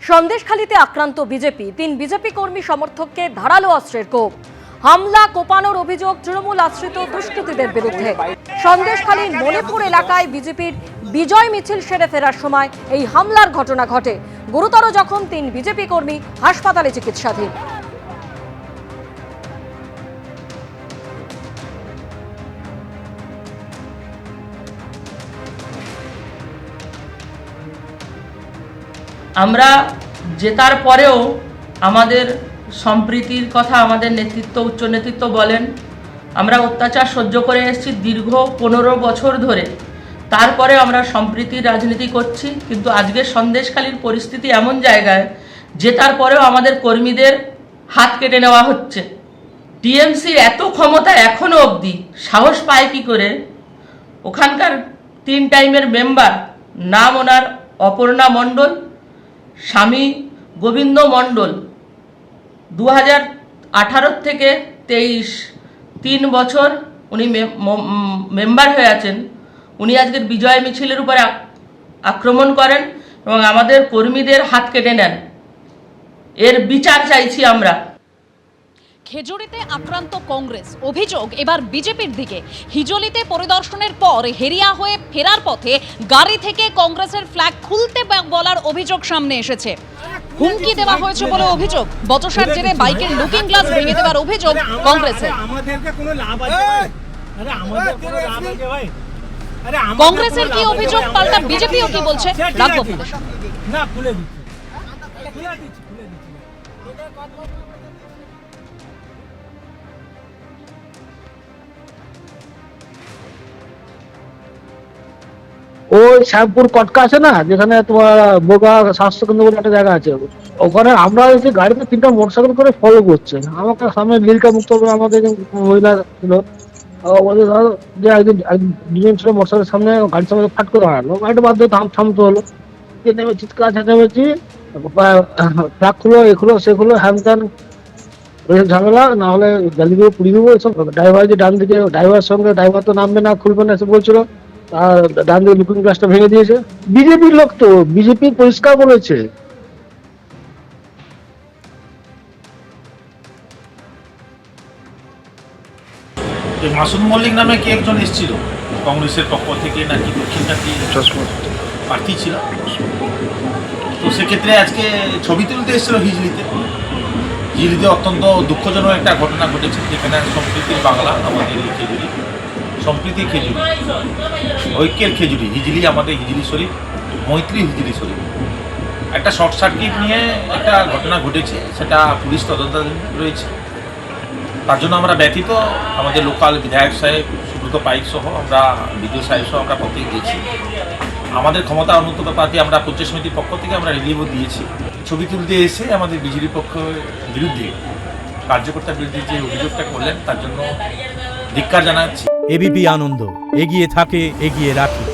সন্দেশখালীতে আক্রান্ত BJP, 3 BJP কর্মী সমর্থককে ধারালো অস্ত্রের কোপ। হামলা কোপানোর অভিযোগ তৃণমূল আশ্রিত দুষ্কৃতীদের বিরুদ্ধে। সন্দেশখালীর মণিপুর এলাকায় বিজেপির বিজয় মিছিল সেরে ফেরার সময় এই হামলার ঘটনা ঘটে। গুরুতর জখম 3 বিজেপি কর্মী, হাসপাতালে চিকিৎসাধীন। আমরা জেতার পরেও আমাদের সম্প্রীতির কথা আমাদের নেতৃত্ব, উচ্চ নেতৃত্ব বলেন। আমরা অত্যাচার সহ্য করে এসেছি দীর্ঘ 15 বছর ধরে, তারপরে আমরা সম্প্রীতির রাজনীতি করছি। কিন্তু আজকের সন্দেশখালীর পরিস্থিতি এমন জায়গায়, জেতার পরেও আমাদের কর্মীদের হাত কেটে নেওয়া হচ্ছে। টিএমসির এত ক্ষমতা এখনো অবধি সাহস পায় কি করে? ওখানকার 3 টাইমের মেম্বার, নাম ওনার অপর্ণা মণ্ডল, স্বামী গোবিন্দ মণ্ডল, 2018 থেকে 23 3 বছর উনি মেম্বার হয়ে আছেন। উনি আজকের বিজয় মিছিলের উপরে আক্রমণ করেন এবং আমাদের কর্মীদের হাত কেটে নেন। এর বিচার চাইছি আমরা। খেজুরিতে আক্রান্ত কংগ্রেস, অভিযোগ এবার বিজেপির দিকে। হিজলিতে পরিদর্শনের পর হেরিয়া হয়ে ফেরার পথে গাড়ি থেকে কংগ্রেসের ফ্ল্যাগ খুলতে বলার অভিযোগ সামনে এসেছে। হুমকি দেওয়া হয়েছে বলে অভিযোগ। বচসার জেরে বাইকের লুকিং গ্লাস ভেঙে দেওয়ার অভিযোগ কংগ্রেসের। কংগ্রেসের কি অভিযোগ, পাল্টা বিজেপিও কি বলছে, রাখবো আপনাদের সামনে। ওই শ্যামপুর কটকা আছে না, যেখানে তোমার বোগা স্বাস্থ্যকেন্দ্র বলে একটা জায়গা আছে, ওখানে আমরা এসে গাড়িতে 3টা মোটরসাইকেল করে ফলো করছে। আমাকে সামনে নীলকা মুক্ত আমাদের মহিলা ছিল, যে দুজন ছিল মোটরসাইকেলের সামনে, গাড়ির সামনে ফাট করে হারালো। গাড়িটা বাদ দিয়ে থামতে হলো। নেমে চিৎকার চেঁচামেচি, ট্রাক খুলো, এগুলো সেগুলো, হ্যান ত্যান ঝামেলা, না হলে গালিগুলো পুড়িয়ে দেবো এসব। ড্রাইভার যে ডান দিকে, ড্রাইভার সঙ্গে ড্রাইভার তো নামবে না, খুলবে না এসে বলছিল। আর ডান দিকে লুকিং গ্লাসটা ভেঙে দিয়েছে। বিজেপির লোক তো, বিজেপি পরিষ্কার বলেছে। মাসুদ মল্লিক নামে কে একজন এসেছিল কংগ্রেসের পক্ষ থেকে, নাকি দক্ষিণকাঠি প্রার্থী ছিল। তো সেক্ষেত্রে আজকে ছবি তুলতে এসেছিল হিজলিতে। হিজলিতে অত্যন্ত দুঃখজনক একটা ঘটনা ঘটেছে, যেখানে সম্প্রীতির বাংলা, আমাদের এই খেজুরি, সম্প্রীতি খেজুরি, ঐক্যের খেজুরি, হিজলি, আমাদের হিজলি শরীফ, মৈত্রী হিজলি শরীফ, একটা শর্ট সার্কিট নিয়ে একটা ঘটনা ঘটেছে। সেটা পুলিশ তদন্তাধীন রয়েছে। তার জন্য আমরা ব্যথিত। আমাদের লোকাল বিধায়ক সাহেব সুব্রত পাইক সহ, আমরা বিডিও সাহেব সহ আমরা প্রত্যেকে গেছি। আমাদের ক্ষমতা অনুন্নতপাতে আমরা পঞ্চায়েত সমিতির পক্ষ থেকে আমরা রিলিভও দিয়েছি। ছবি তুলতে এসে আমাদের বিজেপি পক্ষের বিরুদ্ধে, কার্যকর্তার বিরুদ্ধে যে অভিযোগটা করলেন, তার জন্য ধিক্কার জানাচ্ছি। এবিপি আনন্দ, এগিয়ে থাকে, এগিয়ে রাখে।